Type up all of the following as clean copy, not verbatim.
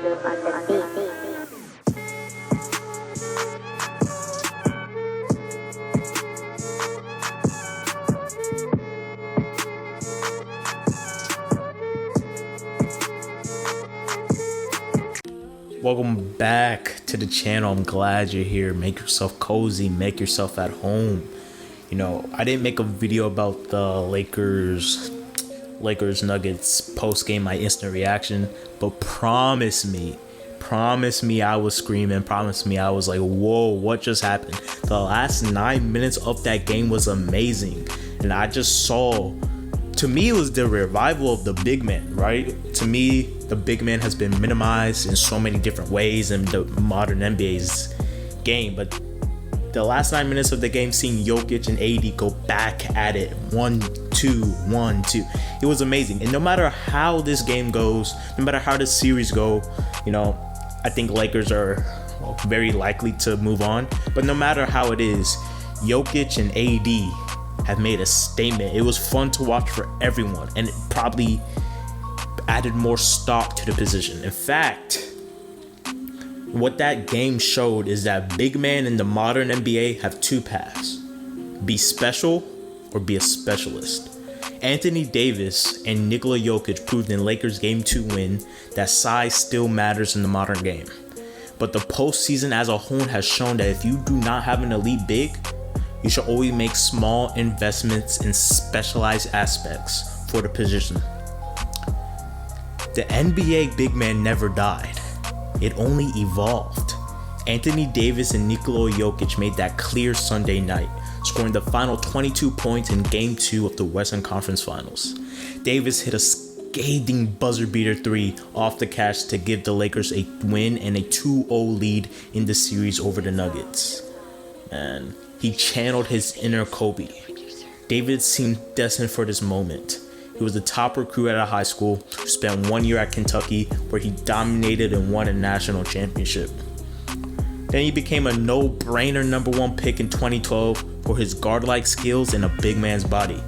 Welcome back to the channel. I'm glad you're here. Make yourself cozy, make yourself at home. You know, I didn't make a video about the Lakers Nuggets post game, my instant reaction, but promise me I was screaming. Promise me I was like, whoa, what just happened? The last 9 minutes of that game was amazing, and I just saw, to me, it was the revival of the Bigmen, right? To me, the Bigman has been minimized in so many different ways in the modern NBA's game, but the last 9 minutes of the game, seeing Jokic and AD go back at it, 1-2, 1-2, it was amazing. And no matter how this game goes, no matter how this series go, you know, I think Lakers are very likely to move on. But no matter how it is, Jokic and AD have made a statement. It was fun to watch for everyone, and it probably added more stock to the position. In fact, what that game showed is that big men in the modern NBA have two paths: be special or be a specialist. Anthony Davis and Nikola Jokic proved in Lakers Game 2 win that size still matters in the modern game. But the postseason as a whole has shown that if you do not have an elite big, you should always make small investments in specialized aspects for the position. The NBA big man never died. It only evolved. Anthony Davis and Nikola Jokic made that clear Sunday night, scoring the final 22 points in Game 2 of the Western Conference Finals. Davis hit a scathing buzzer beater 3 off the catch to give the Lakers a win and a 2-0 lead in the series over the Nuggets. And he channeled his inner Kobe. David seemed destined for this moment. He was the top recruit at a high school, who spent 1 year at Kentucky, where he dominated and won a national championship. Then he became a no-brainer #1 pick in 2012 for his guard-like skills and a big man's body.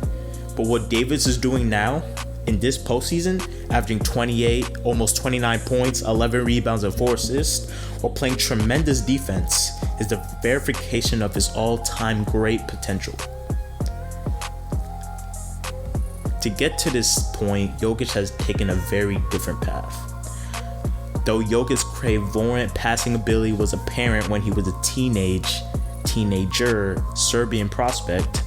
But what Davis is doing now, in this postseason, averaging 28, almost 29 points, 11 rebounds, and 4 assists, while playing tremendous defense, is the verification of his all-time great potential. To get to this point, Jokic has taken a very different path. Though Jokic's clairvoyant passing ability was apparent when he was a teenager Serbian prospect,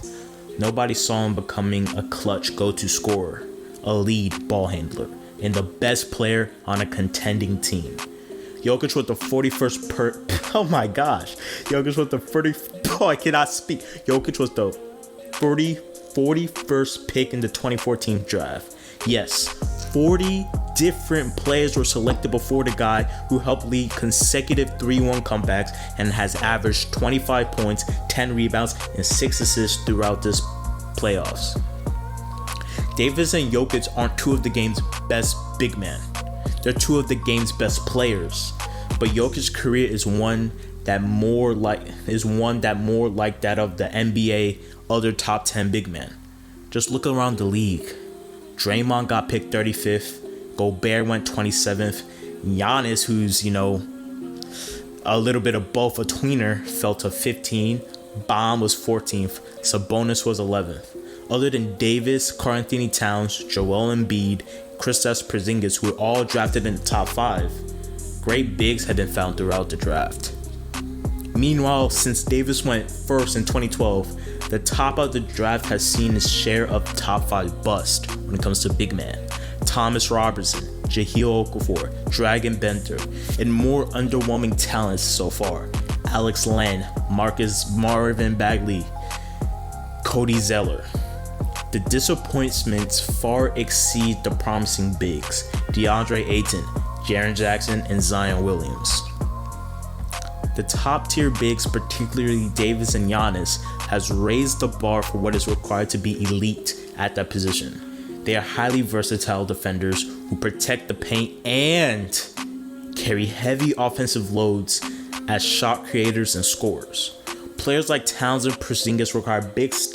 nobody saw him becoming a clutch go-to scorer, a lead ball handler, and the best player on a contending team. Jokic was the 41st Jokic was the 41st pick in the 2014 draft. Yes, 40 different players were selected before the guy who helped lead consecutive 3-1 comebacks and has averaged 25 points, 10 rebounds, and 6 assists throughout this playoffs. Davis and Jokic aren't two of the game's best big men. They're two of the game's best players. But Jokic's career is one that more like that of the NBA other top 10 big men. Just look around the league. Draymond got picked 35th. Gobert went 27th. Giannis, who's, a little bit of both, a tweener, fell to 15. Baum was 14th. Sabonis was 11th. Other than Davis, Karl-Anthony Towns, Joel Embiid, Kristaps Porzingis, who were all drafted in the top 5, great bigs had been found throughout the draft. Meanwhile, since Davis went first in 2012, the top of the draft has seen its share of top 5 bust when it comes to big man. Thomas Robertson, Jahlil Okafor, Dragan Bender, and more underwhelming talents so far. Alex Len, Marvin Bagley, Cody Zeller. The disappointments far exceed the promising bigs: DeAndre Ayton, Jaren Jackson, and Zion Williams. The top tier bigs, particularly Davis and Giannis, has raised the bar for what is required to be elite at that position. They are highly versatile defenders who protect the paint and carry heavy offensive loads as shot creators and scorers. Players like Towns and Porzingis require bigs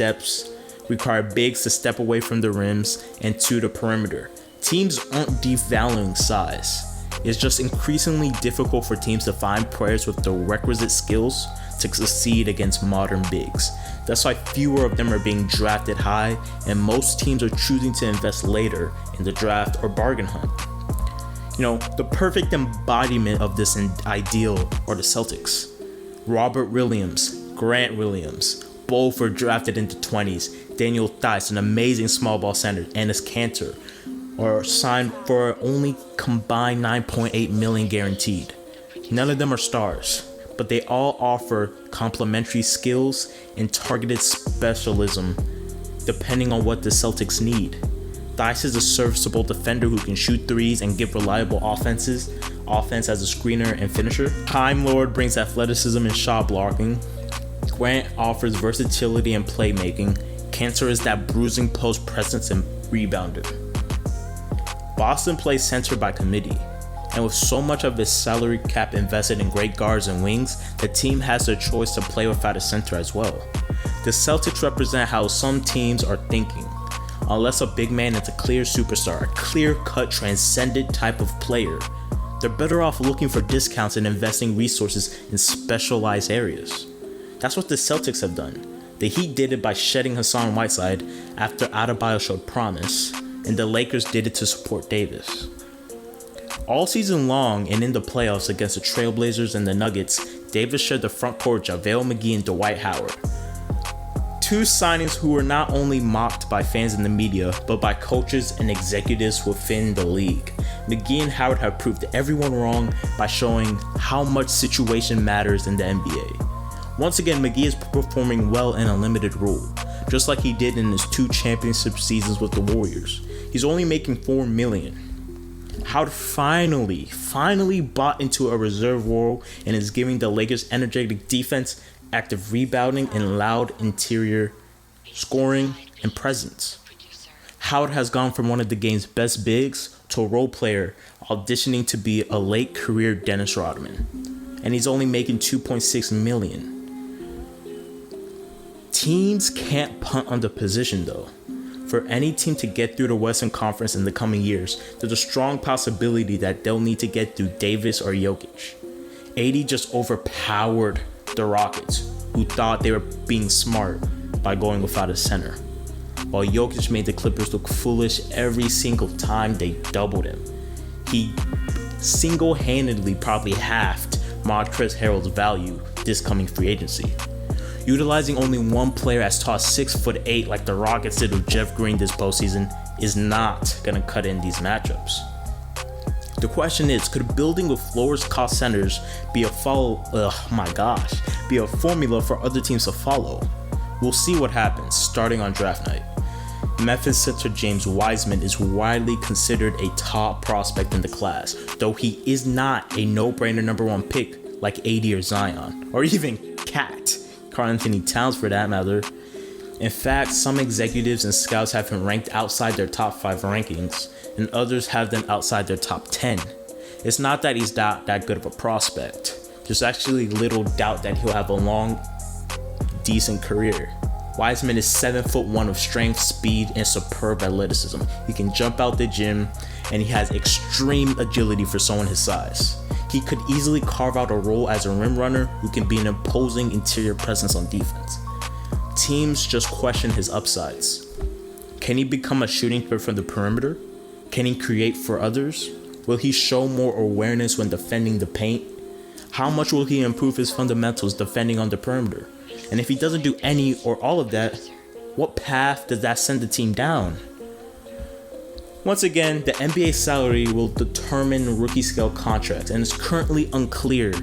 to step away from the rims and to the perimeter. Teams aren't devaluing size. It's just increasingly difficult for teams to find players with the requisite skills to succeed against modern bigs. That's why fewer of them are being drafted high, and most teams are choosing to invest later in the draft or bargain hunt. The perfect embodiment of this ideal are the Celtics. Robert Williams, Grant Williams, both were drafted into 20s. Daniel Theis, an amazing small ball center, Enes Kanter, are signed for only combined $9.8 million guaranteed. None of them are stars, but they all offer complementary skills and targeted specialism depending on what the Celtics need. Theis is a serviceable defender who can shoot threes and give reliable offense as a screener and finisher. Time Lord brings athleticism and shot blocking. Grant offers versatility and playmaking. Kanter is that bruising post presence and rebounder. Boston plays center by committee, and with so much of its salary cap invested in great guards and wings, the team has the choice to play without a center as well. The Celtics represent how some teams are thinking. Unless a big man is a clear superstar, a clear-cut, transcendent type of player, they're better off looking for discounts and investing resources in specialized areas. That's what the Celtics have done. The Heat did it by shedding Hassan Whiteside after Adebayo showed promise, and the Lakers did it to support Davis. All season long and in the playoffs against the Trailblazers and the Nuggets, Davis shared the front court with JaVale McGee and Dwight Howard. Two signings who were not only mocked by fans in the media, but by coaches and executives within the league. McGee and Howard have proved everyone wrong by showing how much situation matters in the NBA. Once again, McGee is performing well in a limited role, just like he did in his 2 championship seasons with the Warriors. He's only making $4 million. Howard finally bought into a reserve role and is giving the Lakers energetic defense, active rebounding, and loud interior scoring and presence. Howard has gone from one of the game's best bigs to a role player auditioning to be a late career Dennis Rodman, and he's only making $2.6 million. Teams can't punt on the position though. For any team to get through the Western Conference in the coming years, there's a strong possibility that they'll need to get through Davis or Jokic. AD just overpowered the Rockets, who thought they were being smart by going without a center, while Jokic made the Clippers look foolish every single time they doubled him. He single-handedly probably halved Montrezl Harrell's value this coming free agency. Utilizing only one player as tall as 6'8" like the Rockets did with Jeff Green this postseason is not gonna cut in these matchups. The question is, could building with lowest cost centers be a formula for other teams to follow? We'll see what happens starting on draft night. Memphis center James Wiseman is widely considered a top prospect in the class, though he is not a no-brainer number 1 pick like AD or Zion, or even Cat, Karl Anthony Towns for that matter. In fact, some executives and scouts have him ranked outside their top 5 rankings, and others have them outside their top 10. It's not that he's not that good of a prospect. There's actually little doubt that he'll have a long, decent career. Wiseman is 7'1" of strength, speed, and superb athleticism. He can jump out the gym, and he has extreme agility for someone his size. He could easily carve out a role as a rim runner who can be an imposing interior presence on defense. Teams just question his upsides. Can he become a shooting threat from the perimeter? Can he create for others? Will he show more awareness when defending the paint? How much will he improve his fundamentals defending on the perimeter? And if he doesn't do any or all of that, what path does that send the team down? Once again, the NBA salary will determine rookie scale contracts, and it's currently unclear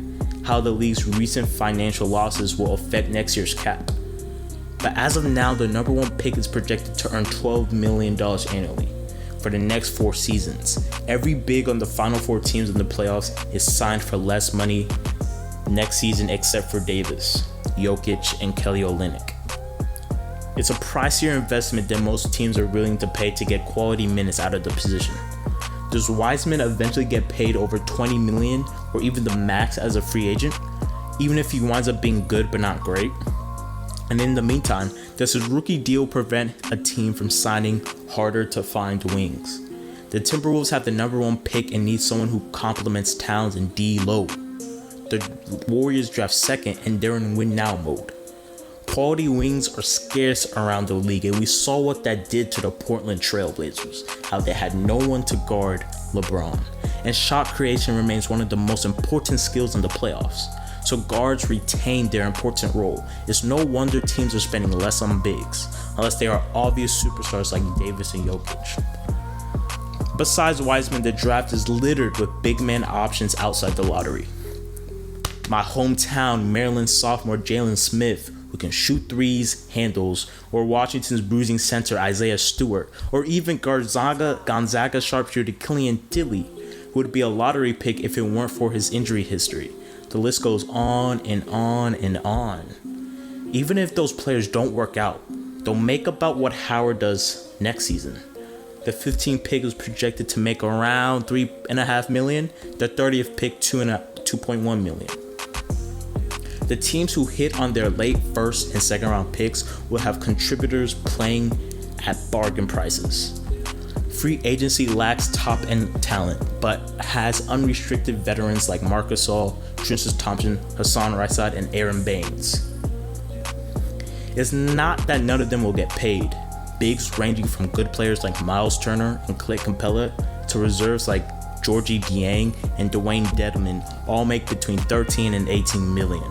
how the league's recent financial losses will affect next year's cap. But as of now, the number 1 pick is projected to earn $12 million annually for the next 4 seasons. Every big on the final 4 teams in the playoffs is signed for less money next season except for Davis, Jokic, and Kelly Olynyk. It's a pricier investment than most teams are willing to pay to get quality minutes out of the position. Does Wiseman eventually get paid over $20 million or even the max as a free agent, even if he winds up being good but not great? And in the meantime, does his rookie deal prevent a team from signing harder to find wings? The Timberwolves have the number 1 pick and need someone who complements Towns and D-Lo. The Warriors draft 2nd and they're in win now mode. Quality wings are scarce around the league, and we saw what that did to the Portland Trailblazers, how they had no one to guard LeBron. And shot creation remains one of the most important skills in the playoffs, so guards retain their important role. It's no wonder teams are spending less on bigs, unless they are obvious superstars like Davis and Jokic. Besides Wiseman, the draft is littered with big man options outside the lottery. My hometown Maryland sophomore Jalen Smith, who can shoot threes, handles, or Washington's bruising center Isaiah Stewart, or even Gonzaga sharpshooter Killian Tilly, who would be a lottery pick if it weren't for his injury history. The list goes on and on and on. Even if those players don't work out, they'll make about what Howard does next season. The 15th pick was projected to make around $3.5 million. The 30th pick, $2.1 million. The teams who hit on their late first and second round picks will have contributors playing at bargain prices. Free agency lacks top end talent, but has unrestricted veterans like Marc Gasol, Tristan Thompson, Hassan Whiteside, and Aaron Baines. It's not that none of them will get paid. Bigs ranging from good players like Miles Turner and Clint Capella to reserves like Georgie Dieng and Dwayne Dedman all make between 13 and 18 million.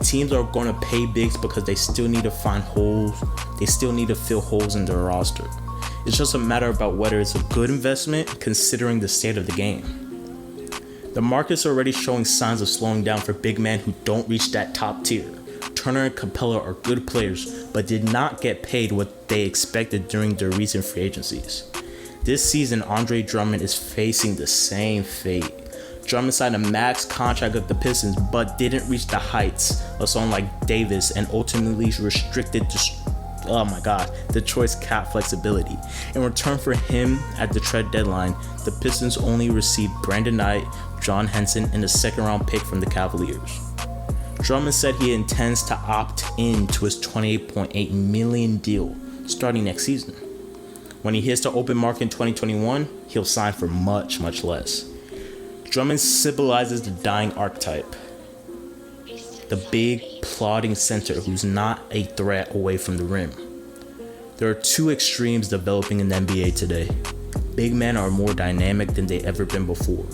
Teams are going to pay bigs because they still need to find holes. They still need to fill holes in their roster. It's just a matter about whether it's a good investment considering the state of the game. The market's already showing signs of slowing down for big men who don't reach that top tier. Turner and Capella are good players, but did not get paid what they expected during their recent free agencies. This season, Andre Drummond is facing the same fate. Drummond signed a max contract with the Pistons, but didn't reach the heights of someone like Davis and ultimately restricted Detroit's cap flexibility. In return for him at the trade deadline, the Pistons only received Brandon Knight, John Henson, and a second round pick from the Cavaliers. Drummond said he intends to opt in to his $28.8 million deal starting next season. When he hits the open market in 2021, he'll sign for much, much less. Drummond symbolizes the dying archetype. The big, plodding center who's not a threat away from the rim. There are two extremes developing in the NBA today. Big men are more dynamic than they've ever been before,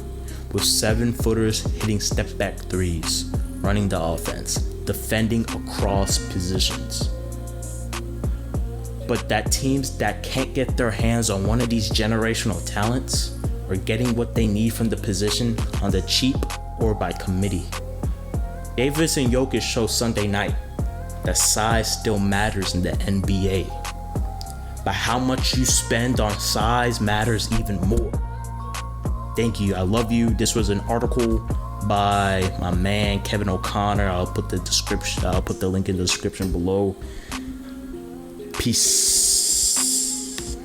with 7-footers hitting step-back threes, running the offense, defending across positions. But that teams that can't get their hands on one of these generational talents are getting what they need from the position on the cheap or by committee. Davis and Jokic show Sunday night that size still matters in the NBA. But how much you spend on size matters even more. Thank you. I love you. This was an article by my man Kevin O'Connor. I'll put the link in the description below. Peace.